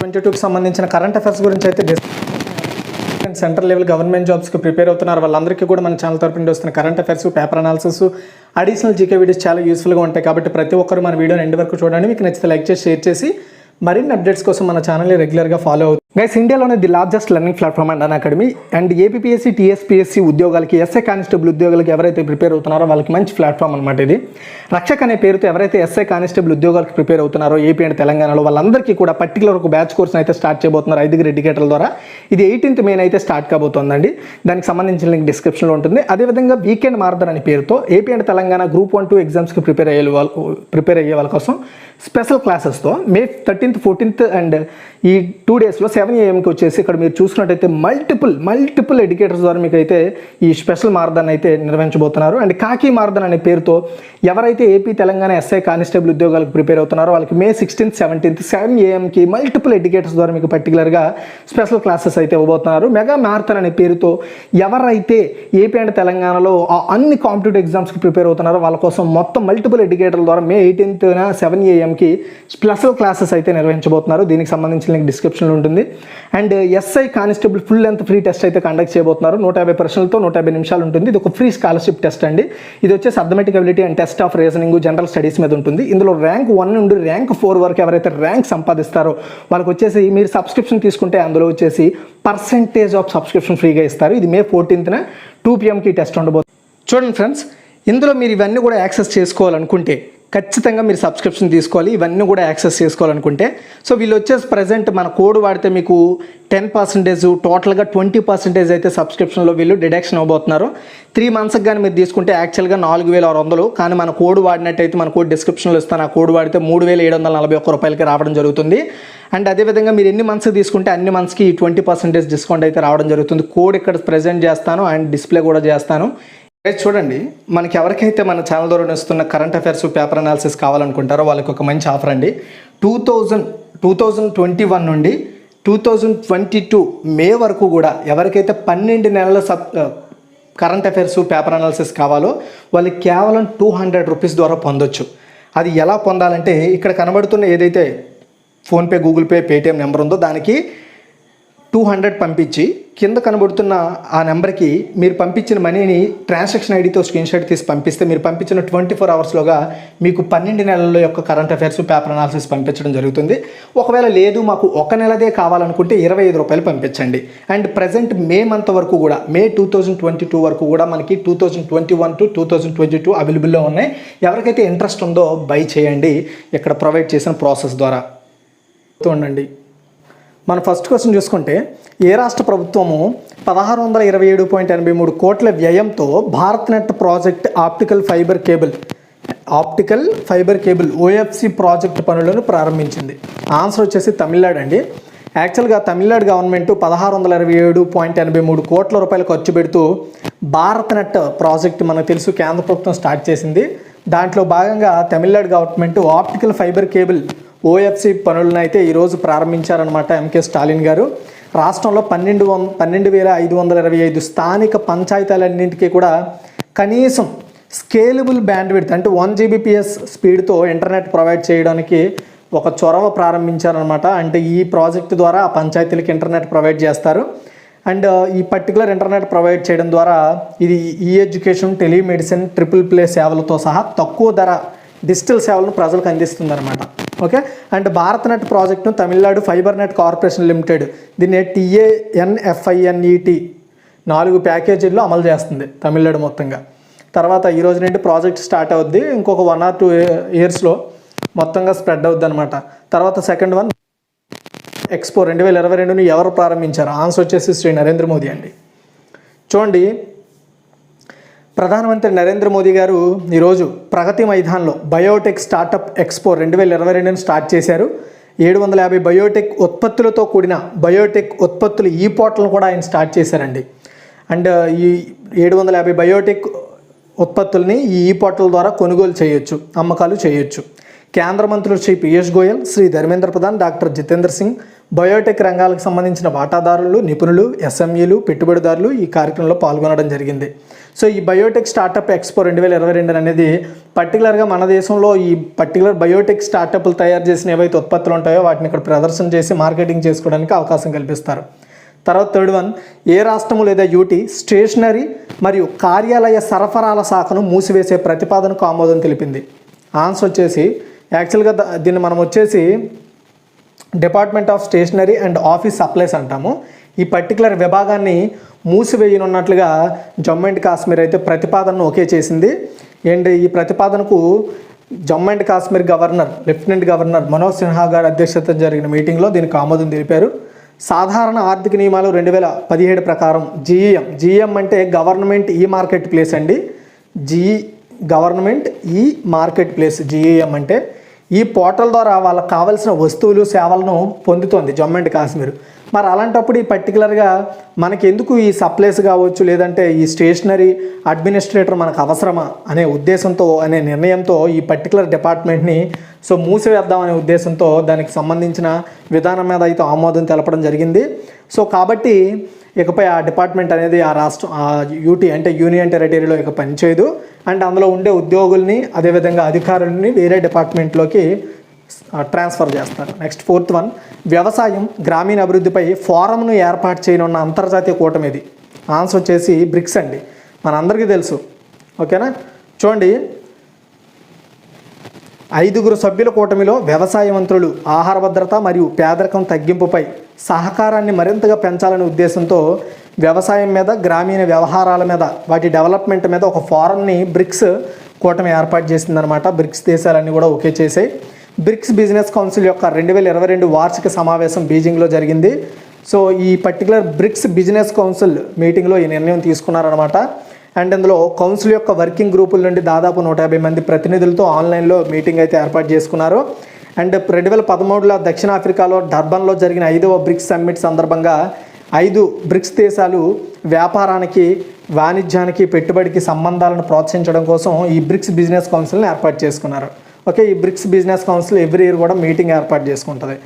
22కి సంబంధించిన current affairs గురించి అయితే సెంట్రల్ లెవెల్ గవర్నమెంట్ జాబ్స్కి ప్రిపేర్ అవుతున్నారు వాళ్ళందరికీ కూడా మన ఛానల్ తరపు నుండి వస్తున్న current affairs, paper analysis, additional GK videos చాలా యూస్ఫుల్గా ఉంటాయి. కాబట్టి ప్రతి ఒక్కరు మన వీడియోని ఎండ్ వరకు చూడండి. మీకు నచ్చితే లైక్ చేసి షేర్ చేసి మరిన్ని అప్డేట్స్ కోసం మన ఛానల్ని రెగ్యులర్గా ఫాలో అవుతుంది. గైస్, ఇండియాలోనే the largest learning platform and an academy. And APSC, TSPSC ఉద్యోగాలకి, ఎస్ఐ కానిస్టేబుల్ ఉద్యోగాలకి ఎవరైతే ప్రిపేర్ అవుతున్నారో వాళ్ళకి మంచి ప్లాట్ఫామ్ అనమాట ఇది. రక్షక్ అనే పేరుతో ఎవరైతే ఎస్ఐ కానిస్టేబుల్ ఉద్యోగాలకు ప్రిపేర్ అవుతున్నారో ఏపీ అండ్ తెలంగాణలో వాళ్ళందరికీ కూడా పర్టికులర్ ఒక బ్యాచ్ కోర్స్ని అయితే స్టార్ట్ చేయబోతున్నారు 5 ఎడ్యుకేటర్ల ద్వారా. ఇది 18th May అయితే స్టార్ట్ కాబోతోందండి. దానికి సంబంధించిన లింక్ డిస్క్రిప్షన్లో ఉంటుంది. అదేవిధంగా వీకెండ్ మారథాన్ అనే పేరుతో ఏపీ అండ్ తెలంగాణ గ్రూప్ 1, 2 ఎగ్జామ్స్కి ప్రిపేర్ అయ్యే వాళ్ళ కోసం special క్లాసెస్తో May 13th, 14th and ఈ 2 daysలో 7 AM వచ్చేసి ఇక్కడ మీరు చూసుకున్నట్టయితే మల్టిపుల్ ఎడ్యుకేటర్స్ ద్వారా మీకు అయితే ఈ స్పెషల్ మారథాన్ అయితే నిర్వహించబోతున్నారు. అండ్ కాకి మారథాన్ అనే పేరుతో ఎవరైతే ఏపీ తెలంగాణ ఎస్ఐ కానిస్టేబుల్ ఉద్యోగాలకు ప్రిపేర్ అవుతున్నారో వాళ్ళకి May 16th, 17th 7 AM multiple educators ద్వారా మీకు పర్టికులర్గా స్పెషల్ క్లాసెస్ అయితే ఇవ్వబోతున్నారు. మెగా మారథాన్ అనే పేరుతో ఎవరైతే ఏపీ అండ్ తెలంగాణలో అన్ని కాంపిటేటివ్ ఎగ్జామ్స్కి ప్రిపేర్ అవుతున్నారో వాళ్ళ కోసం మొత్తం మల్టిపుల్ ఎడ్యుకేటర్ల ద్వారా May 18th 7 AM special classes అయితే నిర్వహించబోతున్నారు. దీనికి సంబంధించిన లింక్ డిస్క్రిప్షన్లో ఉంటుంది. And SI constable full length free test అయితే కండక్ట్ చేయబోతున్నారు. 150 ప్రశ్నలతో 150 నిమిషాలు ఉంటుంది. ఇది ఒక ఫ్రీ స్కాలర్షిప్ టెస్ట్ అండి. ఇది వచ్చేసి arithmetic ability and test of reasoning, general studies మీద ఉంటుంది. ఇందులో ర్యాంక్ 1 నుండి ర్యాంక్ 4 వరకు ఎవరైతే ర్యాంక్ సంపాదిస్తారో వాళ్ళకి వచ్చేసి మీరు సబ్స్క్రిప్షన్ తీసుకుంటే అందులో వచ్చేసి పర్సెంటేజ్ ఆఫ్ సబ్స్క్రిప్షన్ ఫ్రీగా ఇస్తారు. ఇది May 14th 2 PM టెస్ట్ ఉండబోతుంది. చూడండి ఫ్రెండ్స్, ఇందులో మీరు ఇవన్నీ కూడా యాక్సెస్ చేసుకోవాలనుకుంటే ఖచ్చితంగా మీరు సబ్స్క్రిప్షన్ తీసుకోవాలి. ఇవన్నీ కూడా యాక్సెస్ చేసుకోవాలనుకుంటే సో వీళ్ళు వచ్చేసి ప్రజెంట్ మన కోడ్ వాడితే మీకు 10%, టోటల్గా 20% అయితే సబ్స్క్రిప్షన్లో వీళ్ళు డిడక్షన్ అవ్వబోతున్నారు. 3 monthsకి కానీ మీరు తీసుకుంటే యాక్చువల్గా 4600, కానీ మన కోడ్ వాడినట్టయితే మన కోడ్ డిస్క్రిప్షన్లో ఇస్తాను. ఆ కోడ్ వాడితే 3741 రూపాయలకి రావడం జరుగుతుంది. అండ్ అదేవిధంగా మీరు ఎన్ని మంత్స్ తీసుకుంటే అన్ని మంత్స్కి 20% డిస్కౌంట్ అయితే రావడం జరుగుతుంది. కోడ్ ఇక్కడ ప్రజెంట్ చేస్తాను అండ్ డిస్ప్లే కూడా చేస్తాను. చూడండి, మనకి ఎవరికైతే మన ఛానల్ ద్వారా వస్తున్న కరెంట్ అఫైర్స్, పేపర్ అనాలిసిస్ కావాలనుకుంటారో వాళ్ళకి ఒక మంచి ఆఫర్ అండి. 2021 నుండి 2022 May వరకు కూడా ఎవరికైతే 12 నెలల కరెంట్ అఫైర్స్, పేపర్ అనాలిసిస్ కావాలో వాళ్ళకి కేవలం 200 రూపీస్ ద్వారా పొందొచ్చు. అది ఎలా పొందాలంటే ఇక్కడ కనబడుతున్న ఏదైతే PhonePe, Google pay, Paytm number ఉందో దానికి 200 పంపించి కింద కనబడుతున్న ఆ నెంబర్కి మీరు పంపించిన మనీని ట్రాన్సాక్షన్ ఐడితో స్క్రీన్షాట్ తీసి పంపిస్తే మీరు పంపించిన 24 అవర్స్లోగా మీకు 12 నెలల యొక్క కరెంట్ అఫైర్స్, పేపర్ అనాలిసిస్ పంపించడం జరుగుతుంది. ఒకవేళ లేదు మాకు 1 నెలదే కావాలనుకుంటే 25 రూపాయలు పంపించండి. అండ్ ప్రజెంట్ May month వరకు కూడా May 2022 వరకు కూడా మనకి 2021 to 2022 అవైలబుల్లో ఉన్నాయి. ఎవరికైతే ఇంట్రెస్ట్ ఉందో బై చేయండి ఇక్కడ ప్రొవైడ్ చేసిన ప్రాసెస్ ద్వారా. ఉండండి, మన ఫస్ట్ క్వశ్చన్ చూసుకుంటే ఏ రాష్ట్ర ప్రభుత్వము 1627.83 కోట్ల వ్యయంతో Bharat net project optical fibre cable OFC project పనులను ప్రారంభించింది? ఆన్సర్ వచ్చేసి తమిళనాడు అండి. యాక్చువల్గా తమిళనాడు గవర్నమెంట్ 1627.83 కోట్ల రూపాయలు ఖర్చు పెడుతూ భారత్ నెట్ ప్రాజెక్ట్ మనకు తెలుసు కేంద్ర ప్రభుత్వం స్టార్ట్ చేసింది. దాంట్లో భాగంగా Tamil Nadu government optical fibre cable OFC పనులను అయితే ఈరోజు ప్రారంభించారనమాట MK స్టాలిన్ గారు. రాష్ట్రంలో 12,525 స్థానిక పంచాయతీలన్నింటికీ కూడా కనీసం స్కేలబుల్ బ్యాండ్విడ్త్ అంటే 1 Gbps స్పీడ్తో ఇంటర్నెట్ ప్రొవైడ్ చేయడానికి ఒక చొరవ ప్రారంభించారనమాట. అంటే ఈ ప్రాజెక్టు ద్వారా ఆ పంచాయతీలకి ఇంటర్నెట్ ప్రొవైడ్ చేస్తారు. అండ్ ఈ పర్టికులర్ ఇంటర్నెట్ ప్రొవైడ్ చేయడం ద్వారా ఇది ఎడ్యుకేషన్, టెలిమెడిసిన్, ట్రిపుల్ ప్లే సేవలతో సహా తక్కువ ధర డిజిటల్ సేవలను ప్రజలకు అందిస్తుందన్నమాట. ఓకే. అండ్ భారత్ నెట్ ప్రాజెక్టును Tamil Nadu fibre net corporation limited దీన్ని TANFINET 4 ప్యాకేజీల్లో అమలు చేస్తుంది తమిళనాడు మొత్తంగా. తర్వాత ఈ రోజు నుండి ప్రాజెక్ట్ స్టార్ట్ అవుద్ది. ఇంకొక 1 or 2 yearsలో మొత్తంగా స్ప్రెడ్ అవుద్ది అనమాట. తర్వాత సెకండ్ వన్ ఎక్స్పో 2022ని ఎవరు ప్రారంభించారు? ఆన్సర్ వచ్చేసి శ్రీ నరేంద్ర మోదీ అండి. చూడండి, ప్రధానమంత్రి నరేంద్ర మోదీ గారు ఈరోజు ప్రగతి మైదాన్లో బయోటెక్ స్టార్టప్ ఎక్స్పో 2022ని స్టార్ట్ చేశారు. 750 బయోటెక్ ఉత్పత్తులతో కూడిన బయోటెక్ ఉత్పత్తులు ఈ పోర్టల్ను కూడా ఆయన స్టార్ట్ చేశారండి. అండ్ ఈ 750 బయోటెక్ ఉత్పత్తుల్ని ఈ పోర్టల్ ద్వారా కొనుగోలు చేయొచ్చు, అమ్మకాలు చేయొచ్చు. కేంద్ర మంత్రులు శ్రీ పీయూష్ గోయల్, శ్రీ ధర్మేంద్ర ప్రధాన్, డాక్టర్ జితేంద్ర సింగ్, బయోటెక్ రంగాలకు సంబంధించిన వాటాదారులు, నిపుణులు, SMEలు, పెట్టుబడిదారులు ఈ కార్యక్రమంలో పాల్గొనడం జరిగింది. సో ఈ బయోటెక్ స్టార్టప్ ఎక్స్పో 2022 అనేది పర్టికులర్గా మన దేశంలో ఈ పర్టికులర్ బయోటెక్ స్టార్టప్లు తయారు చేసిన ఏవైతే ఉత్పత్తులు ఉంటాయో వాటిని ఇక్కడ ప్రదర్శన చేసి మార్కెటింగ్ చేసుకోవడానికి అవకాశం కల్పిస్తారు. తర్వాత థర్డ్ వన్, ఏ రాష్ట్రము లేదా యూటీ స్టేషనరీ మరియు కార్యాలయ సరఫరాల శాఖను మూసివేసే ప్రతిపాదనకు ఆమోదం తెలిపింది. ఆన్సర్ వచ్చేసి యాక్చువల్గా దీన్ని మనం వచ్చేసి department of stationery and office supplies అంటాము. ఈ పర్టికులర్ విభాగాన్ని మూసివేయనున్నట్లుగా జమ్మూ అండ్ కాశ్మీర్ అయితే ప్రతిపాదనను ఓకే చేసింది. అండ్ ఈ ప్రతిపాదనకు Jammu and Kashmir governor lieutenant governor Manoj Sinha గారి అధ్యక్షతన జరిగిన మీటింగ్లో దీనికి ఆమోదం తెలిపారు. సాధారణ ఆర్థిక నియమాలు 2017 ప్రకారం జీఈఎం అంటే గవర్నమెంట్ ఈ మార్కెట్ ప్లేస్ అండి. గవర్నమెంట్ ఈ మార్కెట్ ప్లేస్ జీఈఎం అంటే ఈ పోర్టల్ ద్వారా వాళ్ళకి కావాల్సిన వస్తువులు సేవలను పొందుతోంది జమ్మూ అండ్ కాశ్మీర్. మరి అలాంటప్పుడు ఈ పర్టికులర్గా మనకి ఎందుకు ఈ సప్లైస్ కావచ్చు లేదంటే ఈ స్టేషనరీ అడ్మినిస్ట్రేటర్ మనకు అవసరమా అనే ఉద్దేశంతో అనే నిర్ణయంతో ఈ పర్టికులర్ డిపార్ట్మెంట్ని మూసివేద్దామనే ఉద్దేశంతో దానికి సంబంధించిన విధానం మీద అయితే ఆమోదం తెలపడం జరిగింది. సో కాబట్టి ఇకపై ఆ డిపార్ట్మెంట్ అనేది ఆ రాష్ట్రం ఆ యూటీ అంటే యూనియన్ టెరిటరీలో ఇక పనిచేయదు. అండ్ అందులో ఉండే ఉద్యోగుల్ని అదేవిధంగా అధికారులని వేరే డిపార్ట్మెంట్లోకి ట్రాన్స్ఫర్ చేస్తారు. నెక్స్ట్ ఫోర్త్ వన్, వ్యవసాయం గ్రామీణ అభివృద్ధిపై ఫోరంను ఏర్పాటు చేయనున్న అంతర్జాతీయ కూటమి ఇది. ఆన్సర్ వచ్చేసి బ్రిక్స్ అండి, మనందరికీ తెలుసు. ఓకేనా, చూడండి 5 సభ్యుల కూటమిలో వ్యవసాయ మంత్రులు ఆహార భద్రత మరియు పేదరికం తగ్గింపుపై సహకారాన్ని మరింతగా పెంచాలనే ఉద్దేశంతో వ్యవసాయం మీద గ్రామీణ వ్యవహారాల మీద వాటి డెవలప్మెంట్ మీద ఒక ఫోరంని బ్రిక్స్ కూటమి ఏర్పాటు చేసిందనమాట. బ్రిక్స్ దేశాలన్నీ కూడా ఒకే చేసాయి. బ్రిక్స్ బిజినెస్ కౌన్సిల్ యొక్క 2022 వార్షిక సమావేశం బీజింగ్లో జరిగింది. సో ఈ పర్టికులర్ బ్రిక్స్ బిజినెస్ కౌన్సిల్ మీటింగ్లో ఈ నిర్ణయం తీసుకున్నారనమాట. అండ్ ఇందులో కౌన్సిల్ యొక్క వర్కింగ్ గ్రూపుల నుండి దాదాపు 150 మంది ప్రతినిధులతో ఆన్లైన్లో మీటింగ్ అయితే ఏర్పాటు చేసుకున్నారు. అండ్ 2013లో దక్షిణాఫ్రికాలో డర్బన్లో జరిగిన 5వ బ్రిక్స్ సమ్మిట్ సందర్భంగా 5 బ్రిక్స్ దేశాలు వ్యాపారానికి వాణిజ్యానికి పెట్టుబడికి సంబంధాలను ప్రోత్సహించడం కోసం ఈ బ్రిక్స్ బిజినెస్ కౌన్సిల్ని ఏర్పాటు చేసుకున్నారు. ఓకే, ఈ BRICS business council every year కూడా మీటింగ్ ఏర్పాటు చేసుకుంటుంది.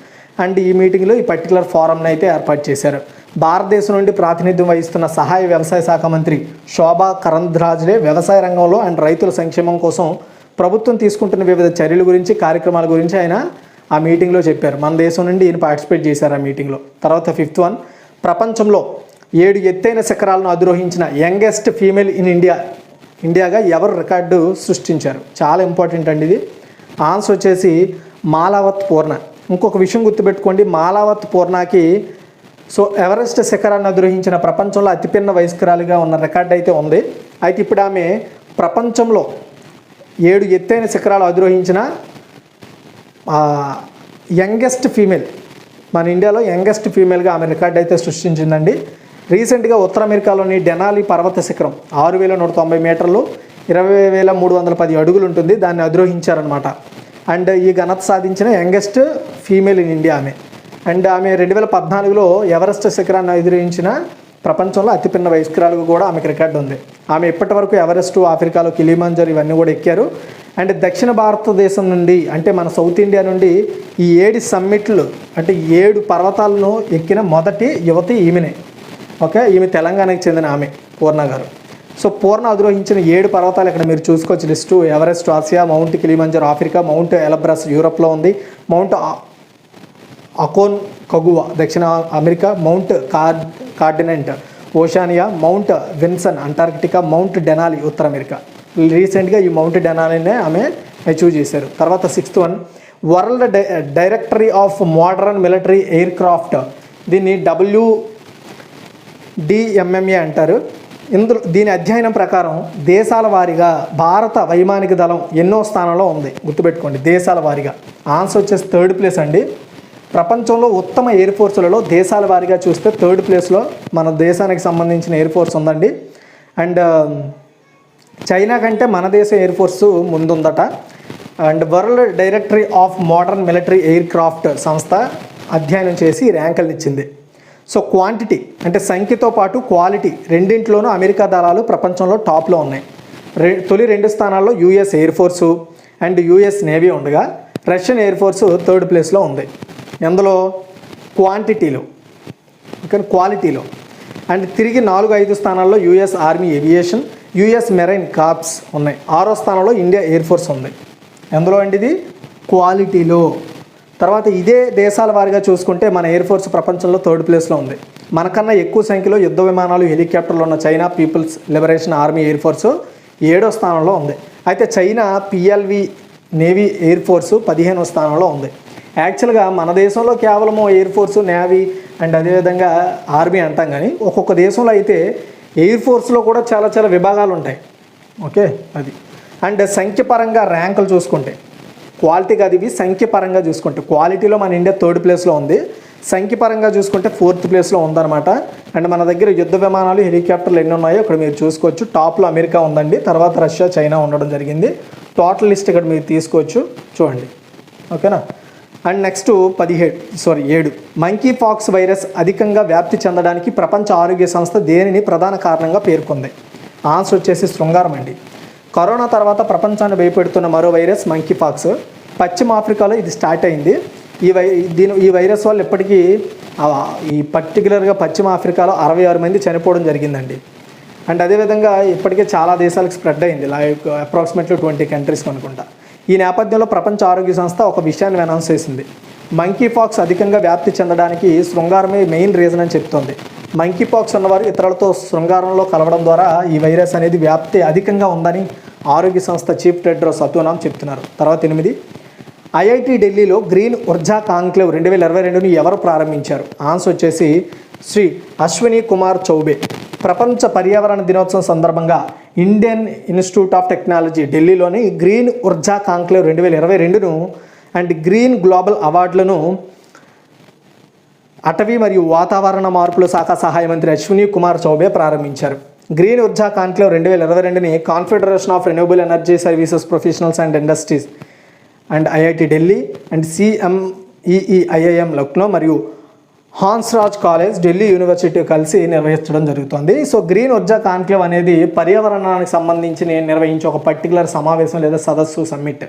అండ్ ఈ మీటింగ్లో ఈ పర్టికులర్ ఫోరంని అయితే ఏర్పాటు చేశారు. భారతదేశం నుండి ప్రాతినిధ్యం వహిస్తున్న సహాయ వ్యవసాయ శాఖ మంత్రి శోభా కరంద్లాజే వ్యవసాయ రంగంలో అండ్ రైతుల సంక్షేమం కోసం ప్రభుత్వం తీసుకుంటున్న వివిధ చర్యల గురించి కార్యక్రమాల గురించి ఆయన ఆ మీటింగ్లో చెప్పారు. మన దేశం నుండి ఈయన పార్టిసిపేట్ చేశారు ఆ మీటింగ్లో. తర్వాత ఫిఫ్త్ వన్, ప్రపంచంలో 7 ఎత్తైన శిఖరాలను అధిరోహించిన యంగెస్ట్ ఫీమేల్ ఇన్ ఇండియాగా ఎవరు రికార్డు సృష్టించారు? చాలా ఇంపార్టెంట్ అండి ఇది. ఆన్సర్ వచ్చేసి మాలావత్ పూర్ణ. ఇంకొక విషయం గుర్తుపెట్టుకోండి, మాలావత్ పూర్ణకి సో ఎవరెస్ట్ శిఖరాన్ని అధిరోహించిన ప్రపంచంలో అతిపిన్న వయస్కురాలిగా ఉన్న రికార్డు అయితే ఉంది. అయితే ఇప్పుడు ఆమె ప్రపంచంలో 7 ఎత్తైన శిఖరాలు అధిరోహించిన యంగెస్ట్ ఫీమేల్, మన ఇండియాలో యంగెస్ట్ ఫీమేల్గా ఆమె రికార్డు అయితే సృష్టించిందండి. రీసెంట్గా ఉత్తర అమెరికాలోని డెనాలి పర్వత శిఖరం 6190 మీటర్లు 20,310 అడుగులు ఉంటుంది, దాన్ని అధిరోహించారనమాట. అండ్ ఈ ఘనత సాధించిన యంగెస్ట్ ఫీమేల్ ఇన్ ఇండియా ఆమె. అండ్ ఆమె 2014లో ఎవరెస్ట్ శిఖరాన్ని అధిరోహించిన ప్రపంచంలో అతిపిన్న వయస్కురాలకు కూడా ఆమెకు రికార్డు ఉంది. ఆమె ఇప్పటి వరకు ఎవరెస్ట్, ఆఫ్రికాలో కిలిమాంజరో ఇవన్నీ కూడా ఎక్కారు. అండ్ దక్షిణ భారతదేశం నుండి అంటే మన సౌత్ ఇండియా నుండి ఈ 7 సమ్మిట్లు అంటే 7 పర్వతాలను ఎక్కిన మొదటి యువతి ఈమెనే. ఓకే, ఈమె తెలంగాణకి చెందిన ఆమె పూర్ణ గారు. సో పూర్ణ అధిరోహించిన 7 పర్వతాలు ఇక్కడ మీరు చూసుకోవచ్చు list. Everest Asia, Mount Kilimanjaro Africa, Mount Elbrus యూరోప్లో ఉంది, మౌంట్ అకోన్ కగువా దక్షిణ అమెరికా, మౌంట్ కార్డినెంట్ Oceania, Mount Vinson Antarctica, Mount Denali ఉత్తర అమెరికా. రీసెంట్గా ఈ మౌంట్ డెనాలినే ఆమె అచీవ్ చేశారు. తర్వాత 6th one, world directory of modern military aircraft, దీన్ని WDMMA అంటారు. దీని అధ్యయనం ప్రకారం దేశాల వారీగా భారత వైమానిక దళం ఎన్నో స్థానంలో ఉంది గుర్తుపెట్టుకోండి, దేశాల వారీగా. ఆన్సర్ వచ్చేసి 3rd ప్లేస్ అండి. ప్రపంచంలో ఉత్తమ ఎయిర్ ఫోర్సులలో దేశాల వారీగా చూస్తే 3rd ప్లేస్లో మన దేశానికి సంబంధించిన ఎయిర్ ఫోర్స్ ఉందండి. అండ్ చైనా కంటే మన దేశ ఎయిర్ ఫోర్సు ముందుందట. And world directory of modern military air craft సంస్థ అధ్యయనం చేసి ర్యాంకులను ఇచ్చింది. సో క్వాంటిటీ అంటే సంఖ్యతో పాటు క్వాలిటీ రెండింటిలోనూ అమెరికా దళాలు ప్రపంచంలో టాప్లో ఉన్నాయి. తొలి 2 స్థానాల్లో US air force and US navy ఉండగా రష్యన్ ఎయిర్ ఫోర్సు 3rd ప్లేస్లో ఉంది. ఎందులో? క్వాంటిటీలో, ఓకే, క్వాలిటీలో. అండ్ తిరిగి 4-5 స్థానాల్లో US army aviation, US marine corps ఉన్నాయి. 6వ స్థానంలో ఇండియా ఎయిర్ ఫోర్స్ ఉంది. ఎందులో అండి ఇది? క్వాలిటీలో. తర్వాత ఇదే దేశాల వారిగా చూసుకుంటే మన ఎయిర్ ఫోర్స్ ప్రపంచంలో 3rd ప్లేస్లో ఉంది. మనకన్నా ఎక్కువ సంఖ్యలో యుద్ధ విమానాలు, హెలికాప్టర్లు ఉన్న China people's liberation army air force 7వ స్థానంలో ఉంది. అయితే China PLV navy air force 15వ స్థానంలో ఉంది. యాక్చువల్గా మన దేశంలో కేవలం ఎయిర్ ఫోర్సు, నేవీ అండ్ అదేవిధంగా ఆర్మీ అంటాం, కానీ ఒక్కొక్క దేశంలో అయితే ఎయిర్ ఫోర్స్లో కూడా చాలా చాలా విభాగాలు ఉంటాయి. ఓకే, అది. అండ్ సంఖ్యపరంగా ర్యాంకులు చూసుకుంటే క్వాలిటీ కాదు, ఇవి సంఖ్యపరంగా చూసుకుంటే క్వాలిటీలో మన ఇండియా 3rd ప్లేస్లో ఉంది, సంఖ్యపరంగా చూసుకుంటే 4th ప్లేస్లో ఉందన్నమాట. అండ్ మన దగ్గర యుద్ధ విమానాలు, హెలికాప్టర్లు ఎన్ని ఉన్నాయో ఇక్కడ మీరు చూసుకోవచ్చు. టాప్లో అమెరికా ఉందండి, తర్వాత రష్యా, చైనా ఉండడం జరిగింది. టోటల్ లిస్ట్ ఇక్కడ మీరు తీసుకోవచ్చు, చూడండి. ఓకేనా. And next 7 monkey pox virus అధికంగా వ్యాప్తి చెందడానికి ప్రపంచ ఆరోగ్య సంస్థ దేనిని ప్రధాన కారణంగా పేర్కొంది? ఆన్సర్ వచ్చేసి శృంగారం అండి. కరోనా తర్వాత ప్రపంచాన్ని భయపెడుతున్న మరో వైరస్ మంకీ పాక్స్. పశ్చిమ ఆఫ్రికాలో ఇది స్టార్ట్ అయింది. ఈ వైరస్ వల్ల ఇప్పటికీ ఈ పర్టికులర్గా పశ్చిమ ఆఫ్రికాలో 66 మంది చనిపోవడం జరిగిందండి. అండ్ అదేవిధంగా ఇప్పటికే చాలా దేశాలకు స్ప్రెడ్ అయింది, లైక్ అప్రాక్సిమేట్లీ 20 కంట్రీస్కి అనుకుంటా. ఈ నేపథ్యంలో ప్రపంచ ఆరోగ్య సంస్థ ఒక విషయాన్ని అనౌన్స్ చేసింది. మంకీ పాక్స్ అధికంగా వ్యాప్తి చెందడానికి శృంగారమే మెయిన్ రీజన్ అని చెప్తోంది. మంకీ పాక్స్ ఉన్నవారు ఇతరులతో శృంగారంలో కలవడం ద్వారా ఈ వైరస్ అనేది వ్యాప్తి అధికంగా ఉందని ఆరోగ్య సంస్థ చీఫ్ టెడ్రోస్ అధునామ్ చెప్తున్నారు. తర్వాత 8 ఐఐటి ఢిల్లీలో గ్రీన్ ఉర్జా కాంక్లేవ్ 2022ని ఎవరు ప్రారంభించారు? ఆన్సర్ వచ్చేసి శ్రీ అశ్విని కుమార్ చౌబే. ప్రపంచ పర్యావరణ దినోత్సవం సందర్భంగా ఇండియన్ ఇన్స్టిట్యూట్ ఆఫ్ టెక్నాలజీ ఢిల్లీలోని గ్రీన్ ఉర్జా కాంక్లేవ్ 2022ను అండ్ గ్రీన్ గ్లోబల్ అవార్డులను అటవీ మరియు వాతావరణ మార్పుల శాఖ సహాయ మంత్రి అశ్విని కుమార్ చౌబే ప్రారంభించారు. గ్రీన్ ఉర్జా కాంక్లేవ్ 2022ని Confederation of Renewable Energy Services Professionals and Industries and IIT Delhi and CMEEIIM Lucknow మరియు హాన్స్రాజ్ కాలేజ్ ఢిల్లీ యూనివర్సిటీ కలిసి నిర్వహించడం జరుగుతుంది. సో గ్రీన్ ఉర్జా కాన్క్లేవ్ అనేది పర్యావరణానికి సంబంధించి నిర్వహించే ఒక పర్టికులర్ సమావేశం లేదా సదస్సు, సమ్మిట్.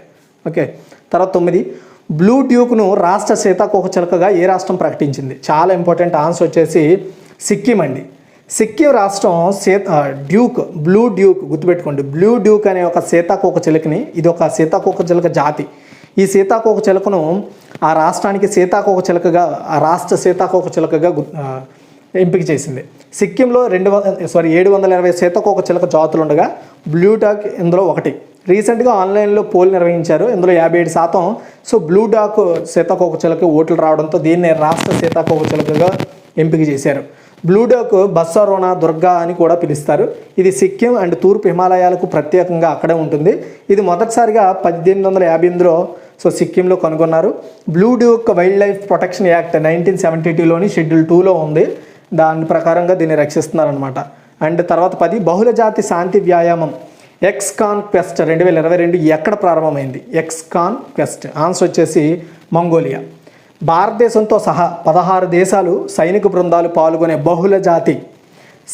ఓకే. తర్వాత 9 బ్లూ డ్యూక్ను రాష్ట్ర సీతాకోకచిలుకగా ఏ రాష్ట్రం ప్రకటించింది? చాలా ఇంపార్టెంట్. ఆన్సర్ వచ్చేసి సిక్కిం అండి. సిక్కిం రాష్ట్రం బ్లూ డ్యూక్ గుర్తుపెట్టుకోండి. బ్లూ డ్యూక్ అనే ఒక సీతాకోకచిలుకని, ఇది ఒక సీతాకోకచిలుక జాతి. ఈ సీతాకోకచిలుకను ఆ రాష్ట్రానికి ఆ రాష్ట్ర సీతాకోకచిలుకగా ఎంపిక చేసింది. సిక్కింలో 720 సీతాకోకచిలుక జాతులు ఉండగా బ్లూ డాక్ ఇందులో ఒకటి. రీసెంట్గా ఆన్లైన్లో పోల్ నిర్వహించారు, ఇందులో 57%. సో బ్లూ డాక్ సీతాకోకచిలుక ఓట్లు రావడంతో దీన్ని రాష్ట్ర సీతాకోకచిలుకగా ఎంపిక చేశారు. బ్లూ డాక్ బస్సారోనా దుర్గా అని కూడా పిలుస్తారు. ఇది సిక్కిం అండ్ తూర్పు హిమాలయాలకు ప్రత్యేకంగా అక్కడే ఉంటుంది. ఇది మొదటిసారిగా 1858లో సిక్కింలో కనుగొన్నారు. Blue Duke wildlife protection act 1972లోని షెడ్యూల్ 2లో ఉంది. దాని ప్రకారంగా దీన్ని రక్షిస్తున్నారనమాట. అండ్ తర్వాత 10 బహుళజాతి శాంతి వ్యాయామం ఎక్స్కాన్ క్వెస్ట్ 2022 ఎక్కడ ప్రారంభమైంది? ఎక్స్కాన్ క్వెస్ట్ ఆన్సర్ వచ్చేసి మంగోలియా. భారతదేశంతో సహా 16 దేశాలు సైనిక బృందాలు పాల్గొనే బహుళజాతి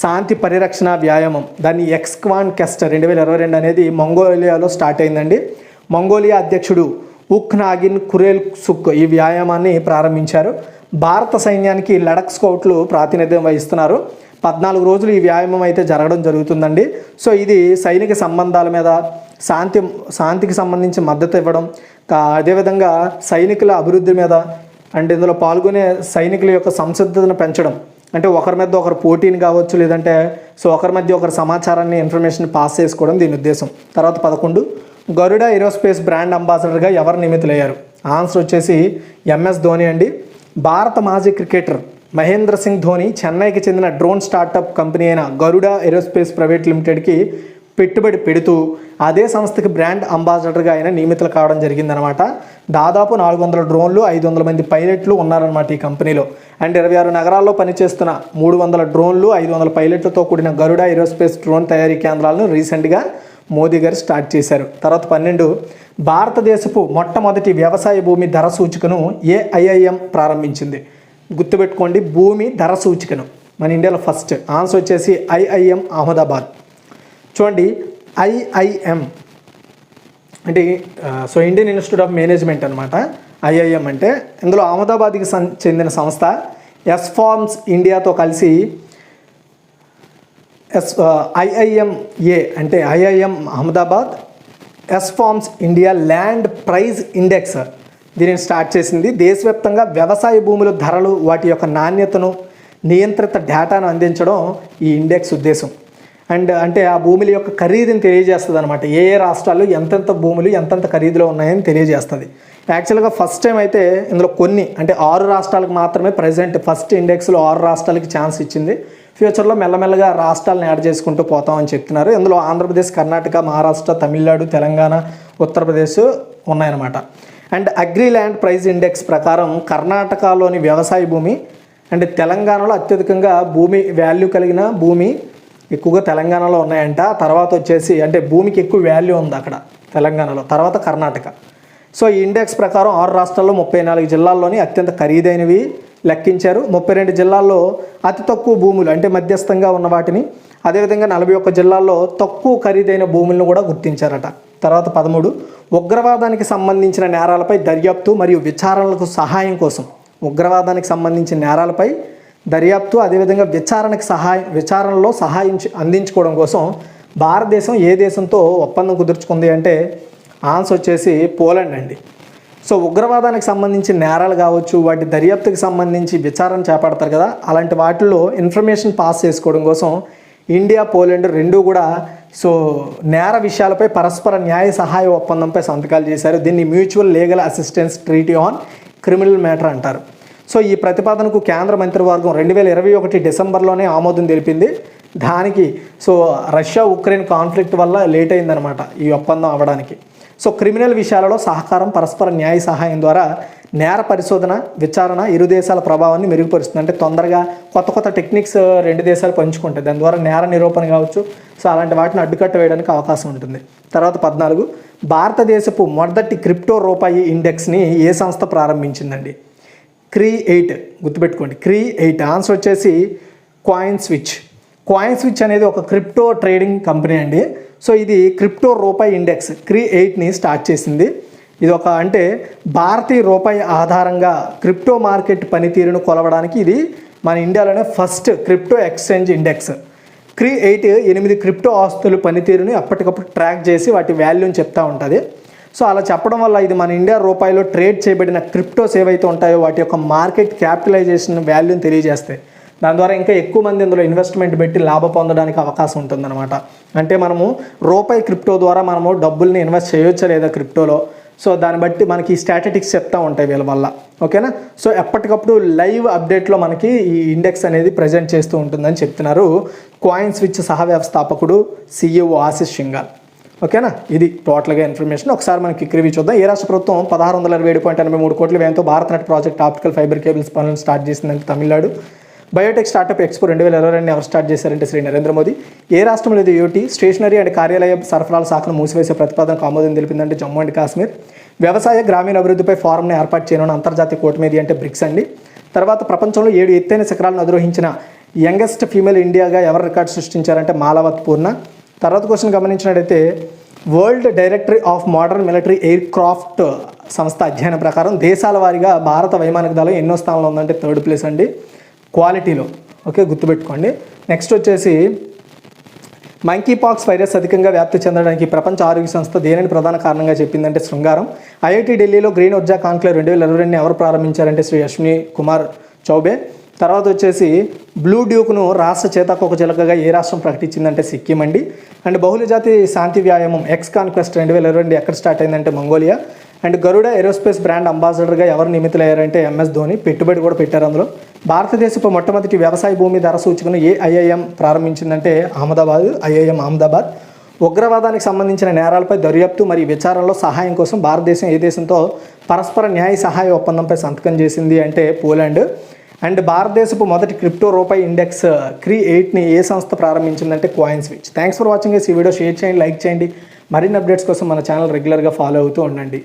శాంతి పరిరక్షణ వ్యాయామం, దాన్ని ఎక్స్కాన్ క్వెస్ట్ 2022 అనేది మంగోలియాలో స్టార్ట్ అయిందండి. మంగోలియా అధ్యక్షుడు ఉఖ్నాగిన్ కురేల్సుక్ ఈ వ్యాయామాన్ని ప్రారంభించారు. భారత సైన్యానికి లడక్ స్కౌట్లు ప్రాతినిధ్యం వహిస్తున్నారు. 14 రోజులు ఈ వ్యాయామం అయితే జరగడం జరుగుతుందండి. సో ఇది సైనిక సంబంధాల మీద, శాంతికి సంబంధించి మద్దతు ఇవ్వడం, అదేవిధంగా సైనికుల అభివృద్ధి మీద అండ్ ఇందులో పాల్గొనే సైనికుల యొక్క సంసిద్ధతను పెంచడం, అంటే ఒకరి మీద ఒకరు పోటీని కావచ్చు, లేదంటే ఒకరి మధ్య ఒకరి సమాచారాన్ని, ఇన్ఫర్మేషన్ పాస్ చేసుకోవడం దీని ఉద్దేశం. తర్వాత 11 గరుడ ఏరోస్పేస్ బ్రాండ్ అంబాసిడర్గా ఎవరు నియమితులయ్యారు? ఆన్సర్ వచ్చేసి ఎంఎస్ ధోని అండి. భారత మాజీ క్రికెటర్ మహేంద్ర సింగ్ ధోని చెన్నైకి చెందిన డ్రోన్ స్టార్టప్ కంపెనీ అయిన గరుడ ఏరోస్పేస్ ప్రైవేట్ లిమిటెడ్కి పెట్టుబడి పెడుతూ అదే సంస్థకి బ్రాండ్ అంబాసిడర్గా ఆయన నియమితులు కావడం జరిగిందనమాట. దాదాపు 400 డ్రోన్లు, 500 మంది పైలట్లు ఉన్నారనమాట ఈ కంపెనీలో. అండ్ 26 నగరాల్లో పనిచేస్తున్న 300 డ్రోన్లు, 500 పైలట్లతో కూడిన గరుడ ఏరోస్పేస్ డ్రోన్ తయారీ కేంద్రాలను రీసెంట్గా మోదీ గారు స్టార్ట్ చేశారు. తర్వాత 12 భారతదేశపు మొట్టమొదటి వ్యవసాయ భూమి ధర సూచికను ఏఐఐఎం ప్రారంభించింది. గుర్తుపెట్టుకోండి, భూమి ధర సూచికను మన ఇండియాలో ఫస్ట్. ఆన్సర్ వచ్చేసి ఐఐఎం అహ్మదాబాద్. చూడండి, ఐఐఎం అంటే ఇండియన్ ఇన్స్టిట్యూట్ ఆఫ్ మేనేజ్మెంట్ అనమాట. ఐఐఎం అంటే ఇందులో అహ్మదాబాద్కి చెందిన సంస్థ ఎస్ఫార్మ్స్ ఇండియాతో కలిసి ఐఐఎంఏ అంటే IIM Ahmedabad SFarms India land price index దీనిని స్టార్ట్ చేసింది. దేశవ్యాప్తంగా వ్యవసాయ భూముల ధరలు వాటి యొక్క నాణ్యతను నియంత్రిత డేటాను అందించడం ఈ ఇండెక్స్ ఉద్దేశం. అంటే ఆ భూముల యొక్క ఖరీదుని తెలియజేస్తుంది అనమాట. ఏ ఏ రాష్ట్రాలు ఎంతెంత భూములు ఎంతెంత ఖరీదులో ఉన్నాయని తెలియజేస్తుంది. యాక్చువల్గా ఫస్ట్ టైం అయితే ఇందులో కొన్ని అంటే 6 రాష్ట్రాలకు మాత్రమే ప్రజెంట్ ఫస్ట్ ఇండెక్స్లో 6 రాష్ట్రాలకి ఛాన్స్ ఇచ్చింది. ఫ్యూచర్లో మెల్లమెల్లగా రాష్ట్రాలను యాడ్ చేసుకుంటూ పోతామని చెప్తున్నారు. ఇందులో ఆంధ్రప్రదేశ్, కర్ణాటక, మహారాష్ట్ర, తమిళనాడు, తెలంగాణ, ఉత్తరప్రదేశ్ ఉన్నాయన్నమాట. And agri land price index ప్రకారం కర్ణాటకలోని వ్యవసాయ భూమి అండ్ తెలంగాణలో అత్యధికంగా భూమి వాల్యూ కలిగిన భూమి ఎక్కువగా తెలంగాణలో ఉన్నాయంట. తర్వాత వచ్చేసి అంటే భూమికి ఎక్కువ వాల్యూ ఉంది అక్కడ తెలంగాణలో, తర్వాత కర్ణాటక. సో ఈ ఇండెక్స్ ప్రకారం 6 రాష్ట్రాల్లో 34 జిల్లాల్లోని అత్యంత ఖరీదైనవి లెక్కించారు. 32 జిల్లాల్లో అతి తక్కువ భూములు అంటే మధ్యస్థంగా ఉన్న వాటిని, అదేవిధంగా 41 జిల్లాల్లో తక్కువ ఖరీదైన భూములను కూడా గుర్తించారట. తర్వాత 13 ఉగ్రవాదానికి సంబంధించిన నేరాలపై దర్యాప్తు మరియు విచారణలకు సహాయం కోసం, ఉగ్రవాదానికి సంబంధించిన నేరాలపై దర్యాప్తు అదేవిధంగా విచారణలో సహాయం అందించుకోవడం కోసం భారతదేశం ఏ దేశంతో ఒప్పందం కుదుర్చుకుంది అంటే ఆన్సర్ వచ్చేసి పోలాండ్ అండి. సో ఉగ్రవాదానికి సంబంధించి నేరాలు కావచ్చు, వాటి దర్యాప్తుకి సంబంధించి విచారణ చేపడతారు కదా, అలాంటి వాటిల్లో ఇన్ఫర్మేషన్ పాస్ చేసుకోవడం కోసం ఇండియా, పోలాండ్ రెండూ కూడా సో నేర విషయాలపై పరస్పర న్యాయ సహాయ ఒప్పందంపై సంతకాలు చేశారు. దీన్ని mutual legal assistance treaty on criminal matter అంటారు. సో ఈ ప్రతిపాదనకు కేంద్ర మంత్రివర్గం 2021 డిసెంబర్లోనే ఆమోదం తెలిపింది. దానికి సో రష్యా ఉక్రెయిన్ కాన్ఫ్లిక్ట్ వల్ల లేట్ అయిందనమాట ఈ ఒప్పందం అవ్వడానికి. సో క్రిమినల్ విషయాలలో సహకారం, పరస్పర న్యాయ సహాయం ద్వారా నేర పరిశోధన, విచారణ ఇరు దేశాల ప్రభావాన్ని మెరుగుపరుస్తుంది. అంటే తొందరగా కొత్త టెక్నిక్స్ రెండు దేశాలు పంచుకుంటాయి. దాని ద్వారా నేర నిరూపణ కావచ్చు, సో అలాంటి వాటిని అడ్డుకట్ట వేయడానికి అవకాశం ఉంటుంది. తర్వాత 14 భారతదేశపు మొదటి క్రిప్టో రూపాయి ఇండెక్స్ని ఏ సంస్థ ప్రారంభించిందండి? Cree8 గుర్తుపెట్టుకోండి. Cree8 ఆన్సర్ వచ్చేసి కాయిన్ స్విచ్ అనేది ఒక క్రిప్టో ట్రేడింగ్ కంపెనీ అండి. సో ఇది క్రిప్టో రూపాయి ఇండెక్స్ Cree8ని స్టార్ట్ చేసింది. ఇది ఒక అంటే భారతీయ రూపాయి ఆధారంగా క్రిప్టో మార్కెట్ పనితీరును కొలవడానికి ఇది మన ఇండియాలోనే first crypto exchange index. Cree8 8 crypto ఆస్తుల పనితీరుని అప్పటికప్పుడు ట్రాక్ చేసి వాటి వాల్యూని చెప్తూ ఉంటుంది. సో అలా చెప్పడం వల్ల ఇది మన ఇండియా రూపాయిలో ట్రేడ్ చేయబడిన క్రిప్టోస్ ఏవైతే ఉంటాయో వాటి యొక్క మార్కెట్ క్యాపిటలైజేషన్ వాల్యూని తెలియజేస్తాయి. దాని ద్వారా ఇంకా ఎక్కువ మంది ఇందులో ఇన్వెస్ట్మెంట్ పెట్టి లాభం పొందడానికి అవకాశం ఉంటుందన్నమాట. అంటే మనము రూపాయి క్రిప్టో ద్వారా మనము డబ్బుల్ని ఇన్వెస్ట్ చేయొచ్చా లేదా క్రిప్టోలో, సో దాన్ని బట్టి మనకి స్టాటిస్టిక్స్ చెప్తూ ఉంటాయి వీళ్ళ వల్ల. ఓకేనా? సో ఎప్పటికప్పుడు లైవ్ అప్డేట్లో మనకి ఈ ఇండెక్స్ అనేది ప్రజెంట్ చేస్తూ ఉంటుందని చెప్తున్నారు కాయిన్ స్విచ్ సహ వ్యవస్థాపకుడు CEO ఆశిష్ సింఘాల్. ఓకేనా? ఇది టోటల్గా ఇన్ఫర్మేషన్. ఒకసారి మనం క్విక్ రివ్యూ చూద్దాం. ఏ రాష్ట్ర ప్రభుత్వం 1627.83 కోట్ల వ్యయంతో Bharat project optical fibre cables పనులను స్టార్ట్ చేసిందంటే తమిళనాడు. బయోటెక్ స్టార్టప్ ఎక్స్పో 2022 ఎవరు స్టార్ట్ చేశారంటే శ్రీ నరేంద్ర మోదీ. ఏ రాష్ట్రం లేదు యూటీ స్టేషనరీ అండ్ కార్యాలయ సరఫరాల శాఖను మూసివేసే ప్రతిపాదనకు ఆమోదం తెలిపిందంటే జమ్మూ అండ్ కాశ్మీర్. వ్యవసాయ గ్రామీణ అభివృద్ధిపై ఫోరంని ఏర్పాటు చేయనున్న అంతర్జాతీయ కూటమి అంటే బ్రిక్స్ అండి. తర్వాత ప్రపంచంలో 7 ఎత్తైన శిఖరాలను అధిరోహించిన యంగెస్ట్ ఫీమేల్ ఇండియాగా ఎవరు రికార్డు సృష్టించారంటే మాలావత్ పూర్ణ. తర్వాత క్వశ్చన్ గమనించినట్టయితే world directory of modern military air craft సంస్థ అధ్యయనం ప్రకారం దేశాల వారీగా భారత వైమానిక దళం ఎన్నో స్థానంలో ఉందంటే 3rd ప్లేస్ అండి క్వాలిటీలో. ఓకే, గుర్తుపెట్టుకోండి. నెక్స్ట్ వచ్చేసి మంకీ పాక్స్ వైరస్ అధికంగా వ్యాప్తి చెందడానికి ప్రపంచ ఆరోగ్య సంస్థ దేనిని ప్రధాన కారణంగా చెప్పిందంటే శృంగారం. IIT ఢిల్లీలో గ్రీన్ ఊర్జా కాన్క్లేవ్ 2022 ఎవరు ప్రారంభించారంటే శ్రీ అశ్విని కుమార్ చౌబే. తర్వాత వచ్చేసి బ్లూ డ్యూక్ను రాష్ట్ర చేతకొక చిలకగా ఏ రాష్ట్రం ప్రకటించిందంటే సిక్కిం అండి. అండ్ బహుళజాతి శాంతి వ్యాయామం ఎక్స్ కాన్క్వెస్ట్ 2022 ఎక్కడ స్టార్ట్ అయిందంటే Mongolia. And Garuda Aerospace brand అంబాసిడర్గా ఎవరు నియమితులయ్యారంటే MS ధోని. పెట్టుబడి కూడా పెట్టారు అందులో. భారతదేశపు మొట్టమొదటి వ్యవసాయ భూమి ధర సూచికను ఏ IIM ప్రారంభించిందంటే IIM అహ్మదాబాద్. ఉగ్రవాదానికి సంబంధించిన నేరాలపై దర్యాప్తు మరియు విచారణలో సహాయం కోసం భారతదేశం ఏ దేశంతో పరస్పర న్యాయ సహాయ ఒప్పందంపై సంతకం చేసింది అంటే పోలాండ్. అండ్ భారతదేశపు మొదటి క్రిప్టో రూపాయి ఇండెక్స్ Cree8ని ఏ సంస్థ ప్రారంభించిందంటే CoinSwitch. Thanks for watching ఈ వీడియో. షేర్ చేయండి, లైక్ చేయండి. మరిన్ని అప్డేట్స్ కోసం మన ఛానల్ రెగ్యులర్గా ఫాలో అవుతూ ఉండండి.